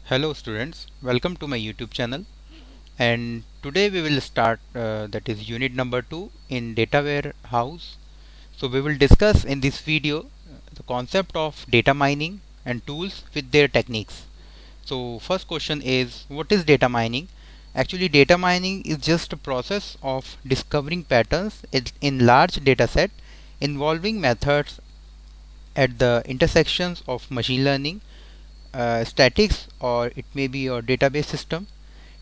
Hello students, welcome to my YouTube channel, and today we will start that is unit number 2 in data warehouse. So we will discuss in this video the concept of data mining and tools with their techniques. So first question is, what is data mining? Actually, data mining is just a process of discovering patterns in large data set involving methods at the intersections of machine learning, statics, or it may be your database system.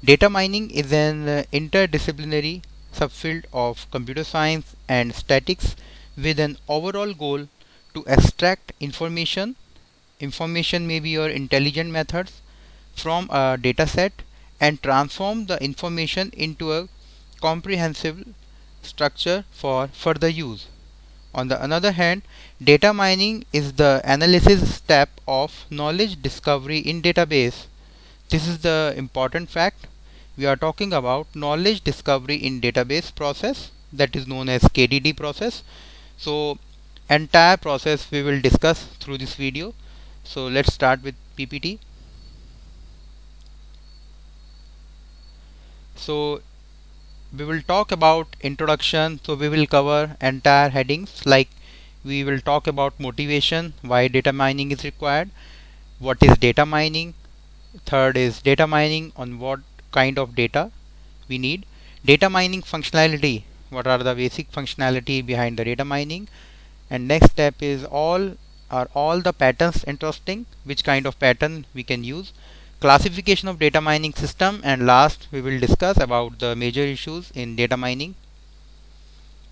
Data mining is an interdisciplinary subfield of computer science and statics with an overall goal to extract information. Information may be your intelligent methods from a data set and transform the information into a comprehensive structure for further use. On the other hand, data mining is the analysis step of knowledge discovery in database. This is the important fact. We are talking about knowledge discovery in database process, that is known as KDD process. So entire process we will discuss through this video. So let's start with PPT. So we will talk about introduction. So we will cover entire headings, like we will talk about motivation, why data mining is required, what is data mining, third is data mining on what kind of data we need, data mining functionality, what are the basic functionality behind the data mining, and next step is are all the patterns interesting, which kind of pattern we can use, classification of data mining system, and last we will discuss about the major issues in data mining.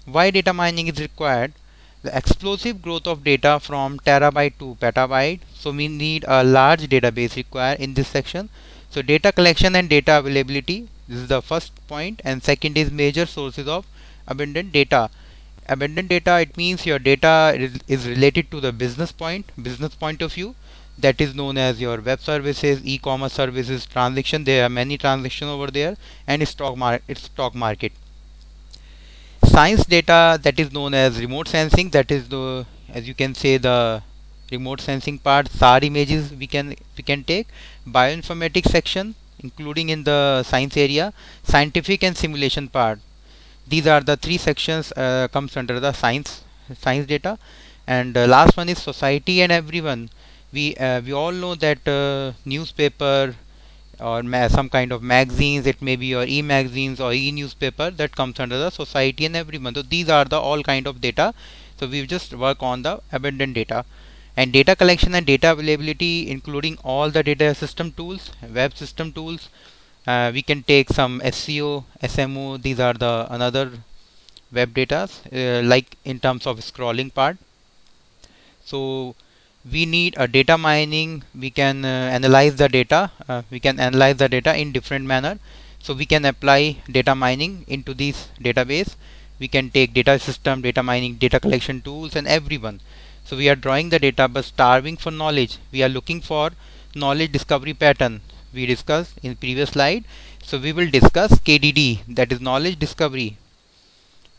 Why data mining is required? The explosive growth of data from terabyte to petabyte, so we need a large database required in this section. So data collection and data availability, this is the first point, and second is major sources of abundant data. Abundant data, it means your data is related to the business point of view, that is known as your web services, e-commerce services, transaction. There are many transactions over there, and stock market. Science data, that is known as remote sensing, that is the, as you can say, the remote sensing part. SAR images we can take. Bioinformatics section, including in the science area. Scientific and simulation part, these are the three sections comes under the science data. And last one is society and everyone. We all know that newspaper or some kind of magazines, it may be your e-magazines or e-newspaper, that comes under the society and everyone. So these are the all kind of data. So we just work on the abundant data. And data collection and data availability, including all the data system tools, web system tools. We can take some SEO, SMO, these are the another web data, like in terms of scrolling part. So we need a data mining. We can analyze the data. We can analyze the data in different manner. So we can apply data mining into this database. We can take data system, data mining, data collection tools, and everyone. So we are drawing the data but starving for knowledge. We are looking for knowledge discovery pattern. We discussed in previous slide. So we will discuss KDD, that is knowledge discovery.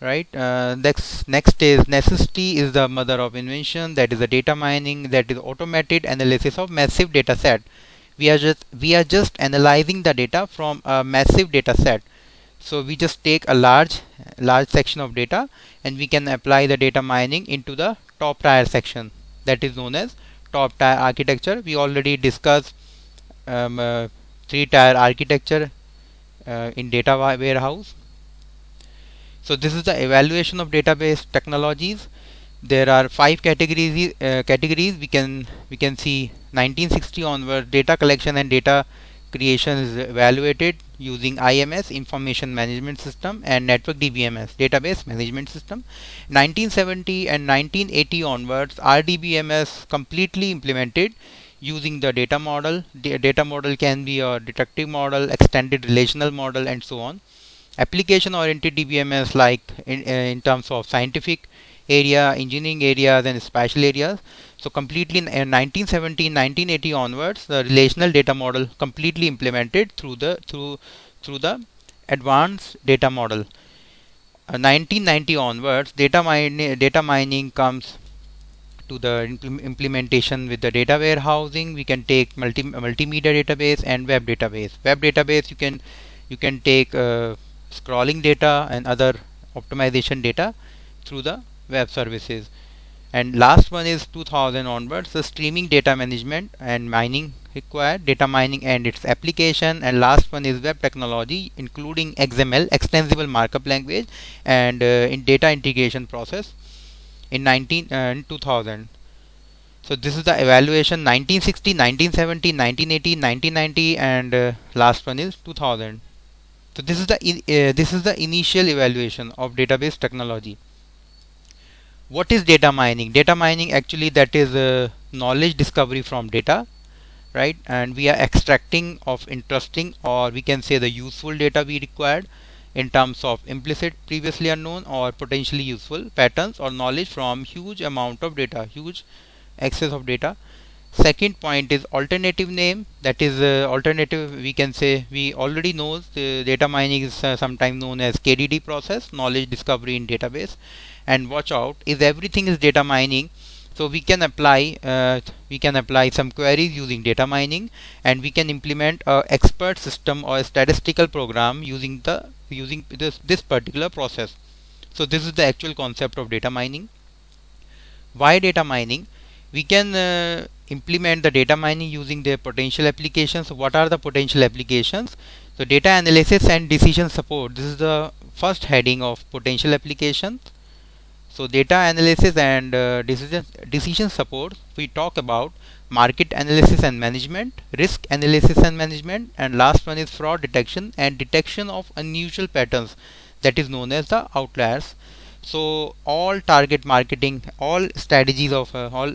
Right. Next is necessity is the mother of invention, that is the data mining, that is automated analysis of massive data set. We are just analyzing the data from a massive data set. So we just take a large section of data and we can apply the data mining into the top tier section, that is known as top tier architecture. We already discussed 3-tier architecture in data warehouse. So this is the evaluation of database technologies. There are 5 categories. We can see 1960 onward, data collection and data creation is evaluated using IMS, Information Management System, and Network DBMS, Database Management System. 1970 and 1980 onwards, RDBMS completely implemented using the data model. Data model can be a detective model, extended relational model, and so on. Application oriented DBMS, like in terms of scientific area, engineering areas, and spatial areas. So completely in 1970, 1980 onwards, the relational data model completely implemented through the advanced data model. 1990 onwards, data mining comes to the implementation with the data warehousing. We can take multimedia database and web database. Web database you can take scrolling data and other optimization data through the web services. And last one is 2000 onwards, the streaming data management and mining required, data mining and its application. And last one is web technology, including XML, extensible markup language, and in data integration process in 2000. So this is the evaluation: 1960, 1970, 1980, 1990, and last one is 2000. So this is the initial evaluation of database technology. What is data mining? Data mining, actually, that is knowledge discovery from data, right? And we are extracting of interesting, or we can say the useful data we required in terms of implicit, previously unknown, or potentially useful patterns or knowledge from huge amount of data, huge excess of data. Second point is alternative name, that is alternative, we can say, we already know the data mining is sometimes known as KDD process, knowledge discovery in database. And watch out, is everything is data mining. So we can apply some queries using data mining, and we can implement a expert system or a statistical program using this particular process. So this is the actual concept of data mining. Why data mining? We can implement the data mining using their potential applications. So what are the potential applications? So data analysis and decision support. This is the first heading of potential applications. So data analysis and decision support, we talk about market analysis and management, risk analysis and management, and last one is fraud detection and detection of unusual patterns, that is known as the outliers. So all target marketing, all strategies of all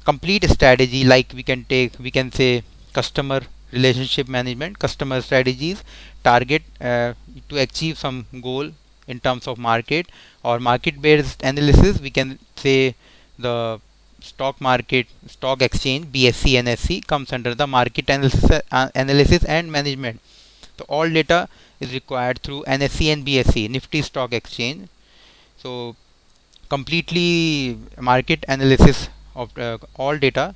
complete strategy, like we can say customer relationship management, customer strategies, target to achieve some goal in terms of market, or market based analysis, we can say the stock market, stock exchange, BSE, NSE comes under the market analysis and management. So all data is required through NSE and BSE, Nifty Stock Exchange. So completely market analysis of all data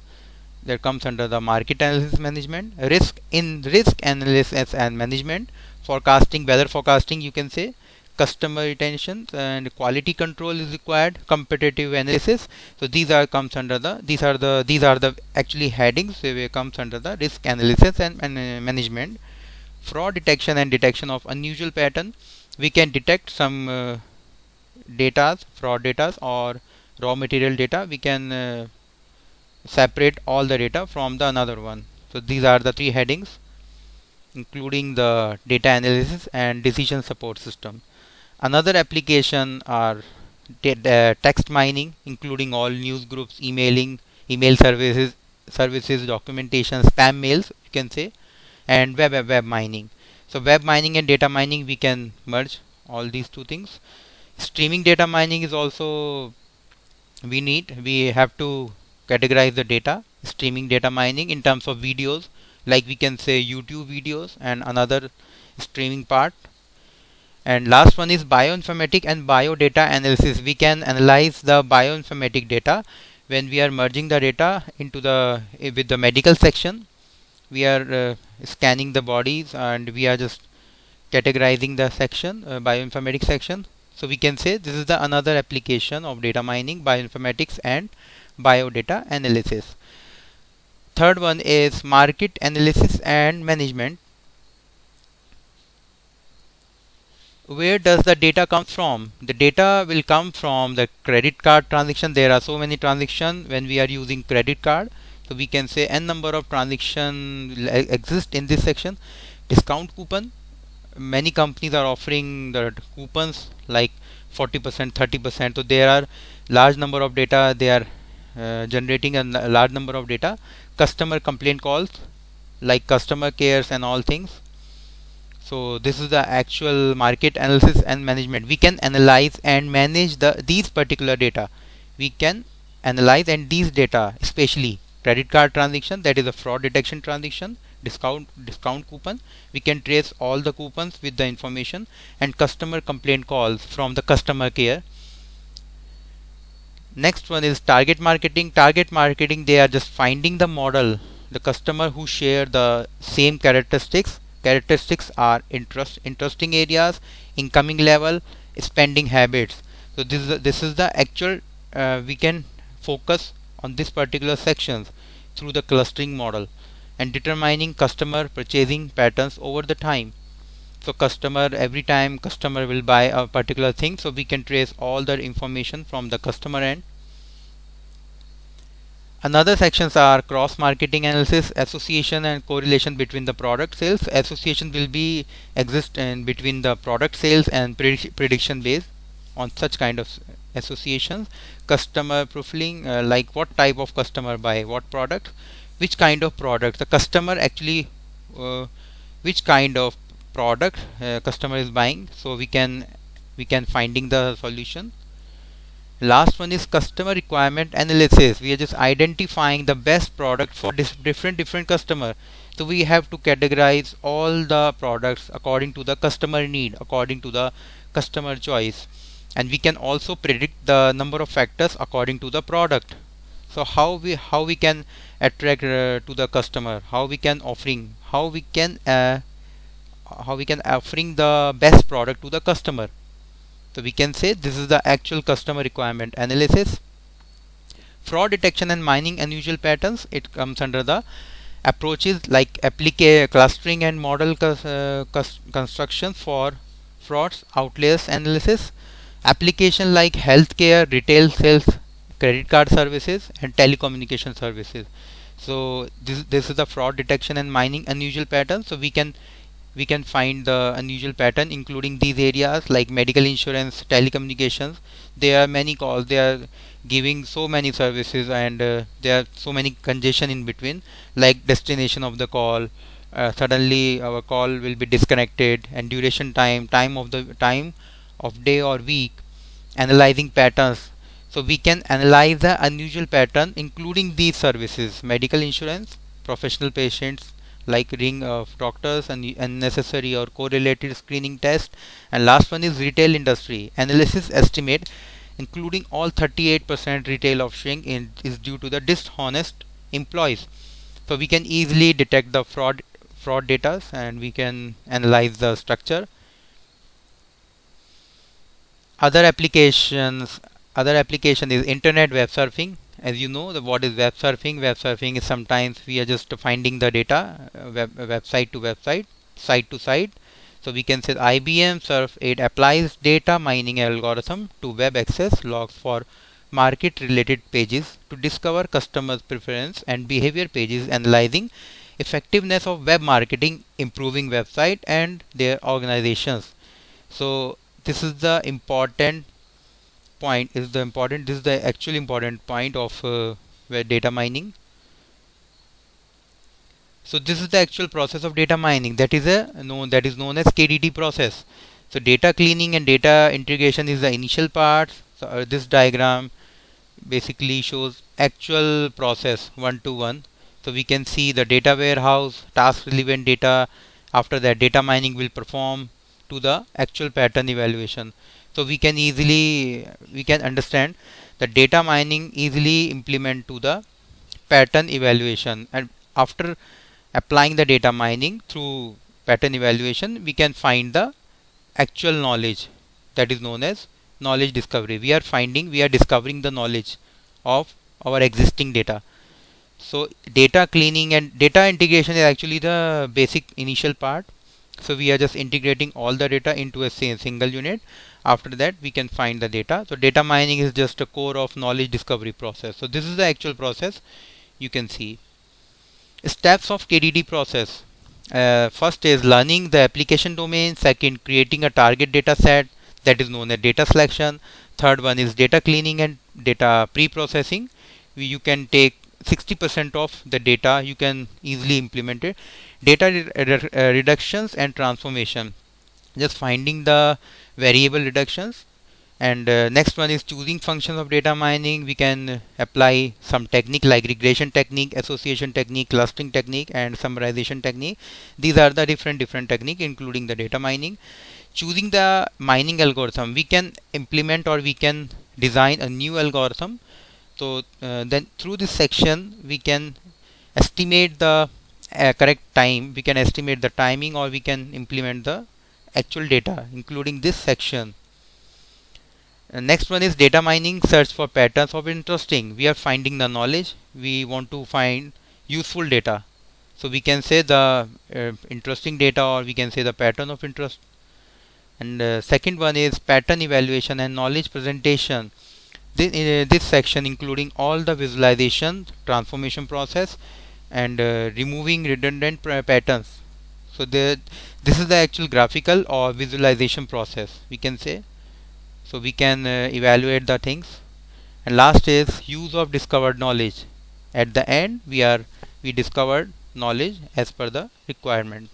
that comes under the market analysis management. Risk analysis and management, forecasting, weather forecasting, you can say, customer retention and quality control is required, competitive analysis. So these are the actually headings where comes under the risk analysis and management. Fraud detection and detection of unusual pattern, we can detect some fraud data or raw material data. We can separate all the data from the another one. So these are the three headings, including the data analysis and decision support system. Another application are text mining, including all news groups, email services, documentation, spam mails, you can say, and web mining. So web mining and data mining, we can merge all these two things. Streaming data mining is also we have to categorize the data. Streaming data mining in terms of videos, like we can say YouTube videos and another streaming part. And last one is bioinformatic and biodata analysis. We can analyze the bioinformatic data when we are merging the data into with the medical section. We are scanning the bodies and we are just categorizing the section, bioinformatics section. So we can say this is the another application of data mining, bioinformatics and biodata analysis. Third one is market analysis and management. Where does the data come from? The data will come from the credit card transaction. There are so many transactions when we are using credit card. So we can say n number of transactions exist in this section. Discount coupon. Many companies are offering the coupons like 40%, 30%. So there are large number of data. They are generating a large number of data. Customer complaint calls, like customer cares and all things. So this is the actual market analysis and management. We can analyze and manage these particular data. We can analyze and these data, especially credit card transaction, that is a fraud detection transaction, discount coupon. We can trace all the coupons with the information, and customer complaint calls from the customer care. Next one is target marketing. Target marketing, they are just finding the model, the customer who share the same characteristics. Characteristics are interesting areas, incoming level, spending habits. So this is the actual, we can focus on this particular sections through the clustering model and determining customer purchasing patterns over the time. So customer, every time customer will buy a particular thing, so we can trace all the information from the customer end. Another sections are cross marketing analysis, association and correlation between the product sales. Association will be exist in between the product sales and prediction based on such kind of associations. Customer profiling, like what type of customer buy what product, which kind of product the customer actually, which kind of product customer is buying, so we can finding the solution. Last one is customer requirement analysis. We are just identifying the best product for different customer. So we have to categorize all the products according to the customer need, according to the customer choice, and we can also predict the number of factors according to the product. So how we can attract to the customer, how we can offering the best product to the customer. So we can say this is the actual customer requirement analysis. Fraud detection and mining unusual patterns, it comes under the approaches like clustering and model construction for frauds, outliers analysis. Application like healthcare, retail sales, credit card services and telecommunication services. So this is the fraud detection and mining unusual patterns. So we can find the unusual pattern including these areas like medical insurance, telecommunications. There are many calls, they are giving so many services, and there are so many congestion in between, like destination of the call, suddenly our call will be disconnected, and duration time of day or week, analyzing patterns. So we can analyze the unusual pattern including these services: medical insurance, professional patients like ring of doctors and unnecessary or correlated screening test. And last one is retail industry analysis estimate, including all 38% retail offshoring is due to the dishonest employees. So we can easily detect the fraud data, and we can analyze the structure. Other application is internet web surfing. As you know, what is web surfing? Web surfing is sometimes we are just finding the data, website to website, site to site. So we can say IBM Surf 8 applies data mining algorithm to web access logs for market related pages to discover customers preference and behavior pages, analyzing effectiveness of web marketing, improving website and their organizations. So this is the important point, this is the actually important point of data mining. So this is the actual process of data mining, that is known as KDD process. So data cleaning and data integration is the initial part. So this diagram basically shows actual process one to one. So we can see the data warehouse, task relevant data. After that, data mining will perform to the actual pattern evaluation. So we can understand the data mining easily implement to the pattern evaluation, and after applying the data mining through pattern evaluation, we can find the actual knowledge, that is known as knowledge discovery. We are discovering the knowledge of our existing data. So data cleaning and data integration is actually the basic initial part. So we are just integrating all the data into a single unit. After that, we can find the data. So data mining is just a core of knowledge discovery process. So this is the actual process. You can see steps of KDD process. First is learning the application domain. Second, creating a target data set, that is known as data selection. Third one is data cleaning and data pre-processing. You can take 60% of the data, you can easily implement it. Data reductions and transformation, just finding the variable reductions. And next one is choosing functions of data mining. We can apply some technique like regression technique, association technique, clustering technique and summarization technique. These are the different technique including the data mining. Choosing the mining algorithm, we can implement or we can design a new algorithm So then through this section we can estimate the correct time, we can estimate the timing, or we can implement the actual data including this section. Next one is data mining, search for patterns of interesting. We are finding the knowledge, we want to find useful data. So we can say the interesting data, or we can say the pattern of interest. And second one is pattern evaluation and knowledge presentation. This section including all the visualization, transformation process, and removing redundant patterns. So this is the actual graphical or visualization process, we can say. So we can evaluate the things. And last is use of discovered knowledge. At the end we discovered knowledge as per the requirement.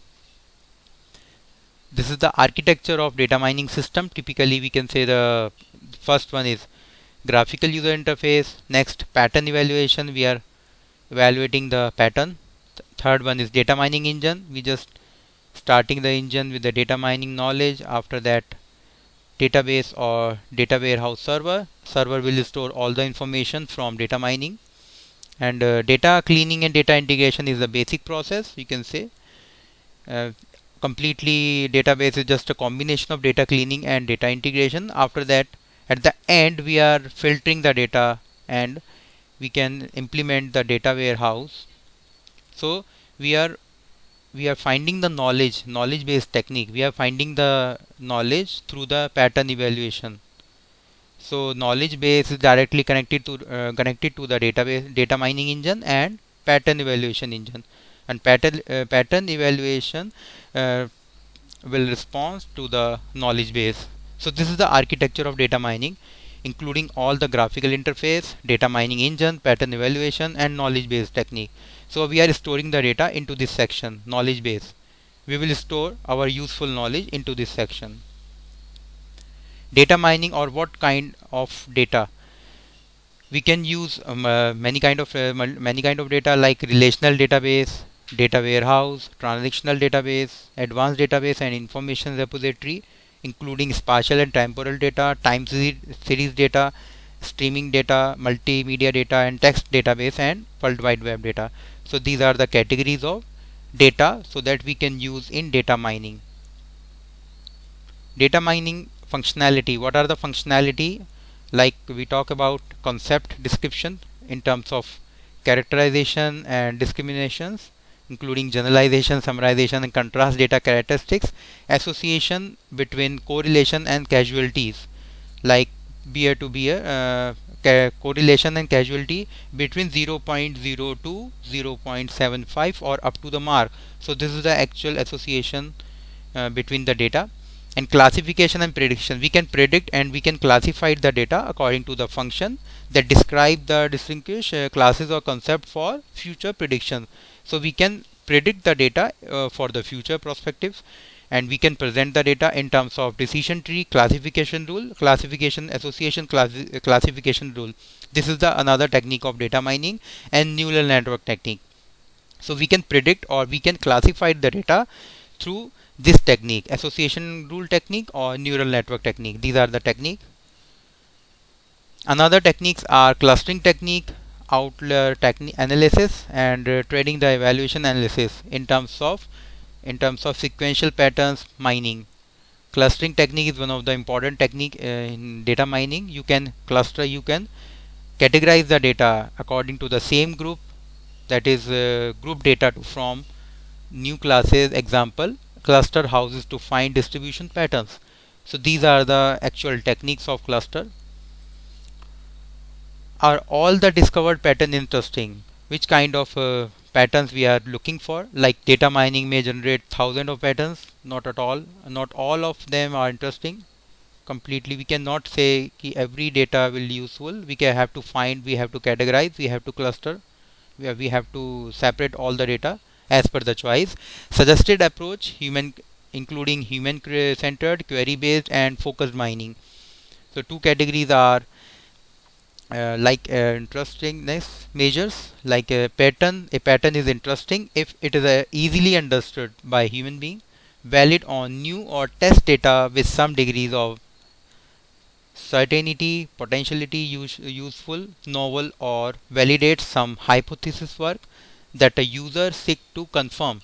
This is the architecture of data mining system. Typically we can say the first one is graphical user interface. Next, pattern evaluation, we are evaluating the pattern. Third one is data mining engine, we just starting the engine with the data mining knowledge. After that, database or data warehouse server will store all the information from data mining. And data cleaning and data integration is the basic process, you can say. Completely database is just a combination of data cleaning and data integration. After that, at the end we are filtering the data and we can implement the data warehouse. So we are finding the knowledge based technique. We are finding the knowledge through the pattern evaluation. So knowledge base is directly connected to the database data mining engine and pattern evaluation engine. And pattern evaluation will respond to the knowledge base. So this is the architecture of data mining, including all the graphical interface, data mining engine, pattern evaluation, and knowledge base technique. So we are storing the data into this section, knowledge base. We will store our useful knowledge into this section. Data mining, or what kind of data? We can use many kind of data, like relational database, data warehouse, transactional database, advanced database, and information repository, including spatial and temporal data, time series data, streaming data, multimedia data, and text database, and World Wide Web data. So these are the categories of data so that we can use in data mining. Data mining functionality. What are the functionality? Like we talk about concept description in terms of characterization and discriminations, including generalization, summarization, and contrast data characteristics, association between correlation and casualties, like beer to beer, correlation and casualty between 0.0 to 0.75 or up to the mark. So this is the actual association between the data. And classification and prediction. We can predict and we can classify the data according to the function that describe the distinguished classes or concept for future prediction. So we can predict the data for the future perspectives, and we can present the data in terms of decision tree, classification rule, classification association, classification rule. This is the another technique of data mining, and neural network technique. So we can predict or we can classify the data through this technique, association rule technique or neural network technique. These are the technique. Another techniques are clustering technique, outlier technique analysis, and trading the evaluation analysis in terms of sequential patterns mining. Clustering technique is one of the important technique in data mining. You can cluster, you can categorize the data according to the same group, that is group data from new classes. Example, cluster houses to find distribution patterns. So these are the actual techniques of cluster. Are all the discovered pattern interesting? Which kind of patterns we are looking for? Like data mining may generate thousands of patterns. Not at all. Not all of them are interesting. Completely, we cannot say ki every data will be useful. We have to find, we have to categorize, we have to cluster, we have to separate all the data as per the choice. Suggested approach, including human centered, query based, and focused mining. So two categories are interestingness measures. Like a pattern is interesting if it is easily understood by human being, valid on new or test data with some degrees of certainty, potentiality, useful, novel, or validate some hypothesis work that a user seek to confirm.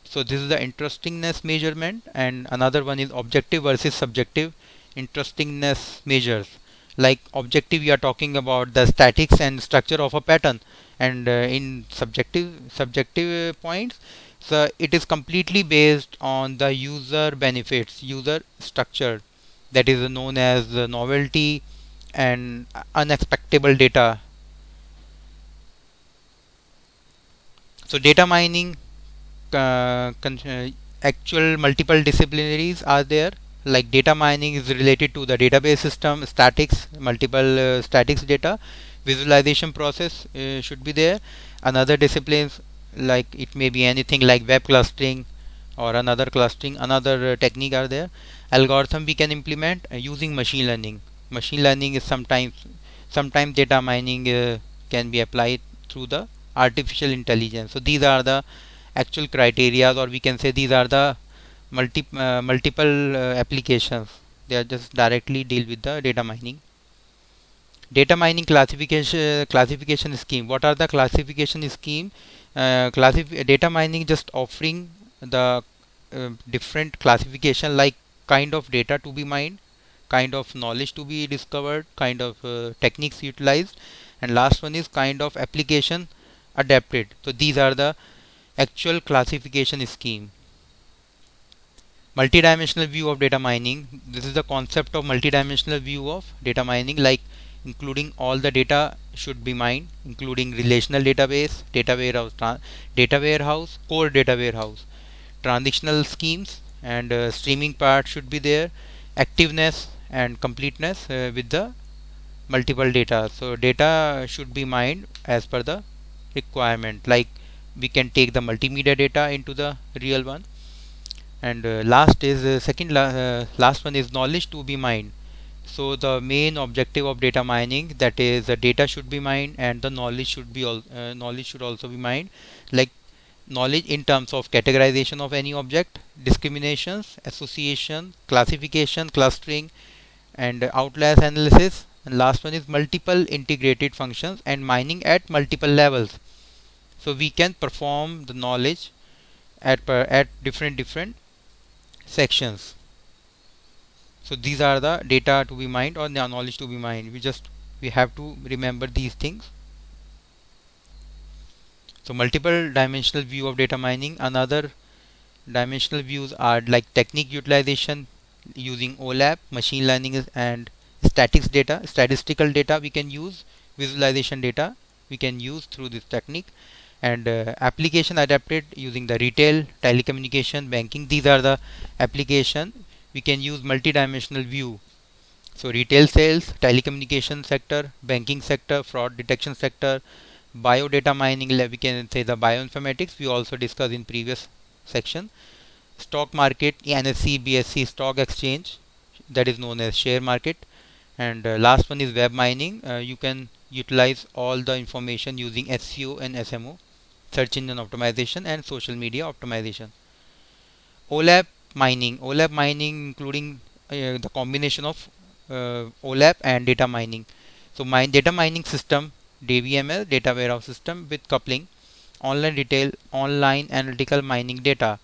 So this is the interestingness measurement, and another one is objective versus subjective interestingness measures. Like objective, we are talking about the statics and structure of a pattern, and in subjective points, so it is completely based on the user benefits, user structure, that is known as novelty and unexpectable data. So data mining, actual multiple disciplinaries are there. Like data mining is related to the database system, statics, multiple statics data, visualization process should be there. Another disciplines, like it may be anything like web clustering or another clustering, another technique are there. Algorithm we can implement using machine learning. Machine learning is sometimes data mining can be applied through the artificial intelligence. So these are the actual criteria, or we can say these are the multiple applications. They are just directly deal with the data mining. Data mining classification scheme. What are the classification scheme? Data mining just offering the different classification, like kind of data to be mined, kind of knowledge to be discovered, kind of techniques utilized, and last one is kind of application adapted. So these are the actual classification scheme. Multidimensional view of data mining. This is the concept of multidimensional view of data mining, like including all the data should be mined, including relational database, data warehouse, core data warehouse, transitional schemes, and streaming part should be there, activeness and completeness with the multiple data. So data should be mined as per the requirement, like we can take the multimedia data into the real one. And last is last one is knowledge to be mined. So the main objective of data mining, that is the data should be mined and the knowledge should also be mined, like knowledge in terms of categorization of any object, discriminations, association, classification, clustering, and outliers analysis. And last one is multiple integrated functions and mining at multiple levels. So we can perform the knowledge at different sections. So these are the data to be mined or the knowledge to be mined. We have to remember these things. So multiple dimensional view of data mining. Another dimensional views are like technique utilization using OLAP, machine learning, and statistical data we can use, visualization data we can use through this technique, and application adapted using the retail, telecommunication, banking. These are the application we can use multidimensional view. So retail sales, telecommunication sector, banking sector, fraud detection sector, biodata mining, we can say the bioinformatics we also discussed in previous section. Stock market, NSE, BSE, stock exchange, that is known as share market. And last one is web mining. You can utilize all the information using SEO and SMO, search engine optimization, and social media optimization. OLAP mining including the combination of OLAP and data mining. So data mining system, DBMS, data warehouse system with coupling, online analytical mining data.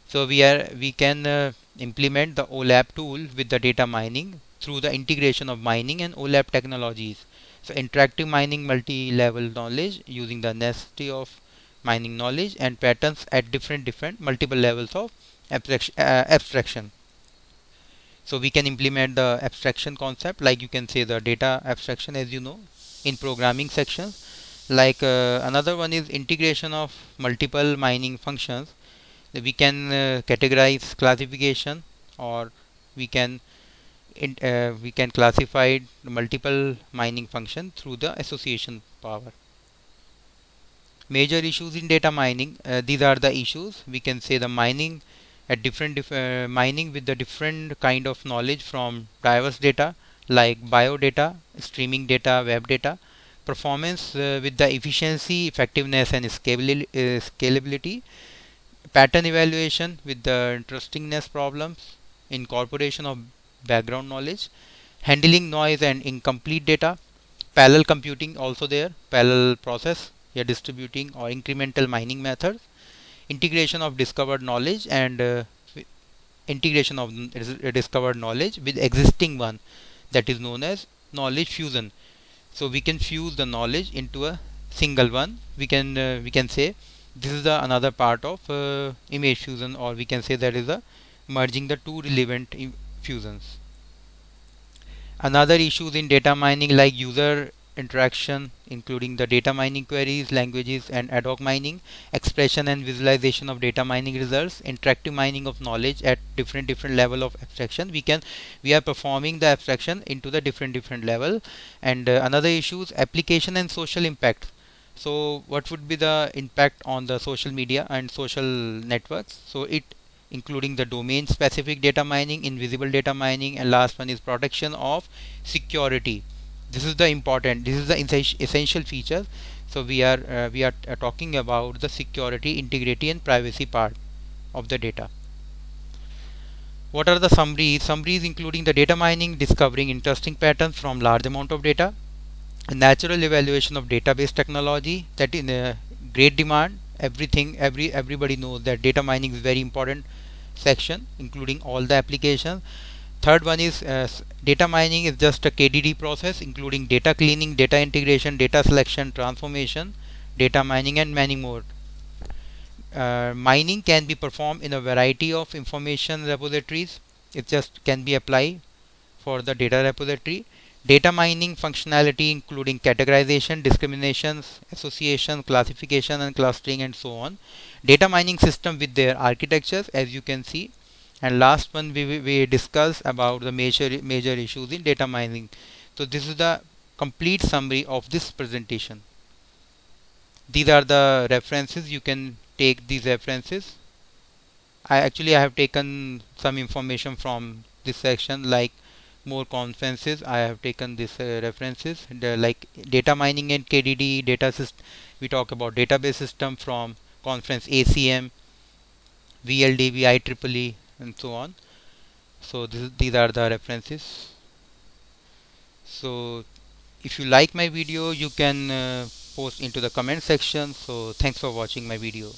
So we can implement the OLAP tool with the data mining through the integration of mining and OLAP technologies. So interactive mining, multi-level knowledge using the necessity of mining knowledge and patterns at different multiple levels of abstraction. So we can implement the abstraction concept, like you can say the data abstraction, as you know, in programming sections. Like another one is integration of multiple mining functions. We can categorize classification, or we can classify multiple mining function through the association power. Major issues in data mining, these are the issues. We can say the mining at mining with the different kind of knowledge from diverse data like biodata, streaming data, web data. Performance with the efficiency, effectiveness, and scalability. Pattern evaluation with the interestingness problems, incorporation of background knowledge, handling noise and incomplete data, parallel computing also there, parallel process, yeah, distributing or incremental mining methods, integration of discovered knowledge and integration of discovered knowledge with existing one, that is known as knowledge fusion. So we can fuse the knowledge into a single one. We can say this is the another part of image fusion, or we can say that is the merging the two relevant fusions. Another issues in data mining like user interaction, including the data mining queries, languages and ad hoc mining, expression and visualization of data mining results, interactive mining of knowledge at different level of abstraction. We are performing the abstraction into the different level. And another issues application and social impact. So what would be the impact on the social media and social networks? So it including the domain specific data mining, invisible data mining, and last one is protection of security. This is the important, this is the essential feature. So we are talking about the security, integrity and privacy part of the data. What are the summaries including the data mining, discovering interesting patterns from large amount of data, a natural evaluation of database technology that in great demand. Everybody knows that data mining is very important section including all the applications. Third one is data mining is just a KDD process including data cleaning, data integration, data selection, transformation, data mining and many more. Mining can be performed in a variety of information repositories. It just can be applied for the data repository. Data mining functionality including categorization, discriminations, association, classification and clustering and so on. Data mining system with their architectures as you can see. And last one we discuss about the major issues in data mining. So this is the complete summary of this presentation. These are the references, you can take these references. I have taken some information from this section like more conferences. I have taken this references like data mining and KDD data system. We talk about database system from conference ACM, VLDB, IEEE and so on. So these are the references. So if you like my video you can post into the comment section. So thanks for watching my video.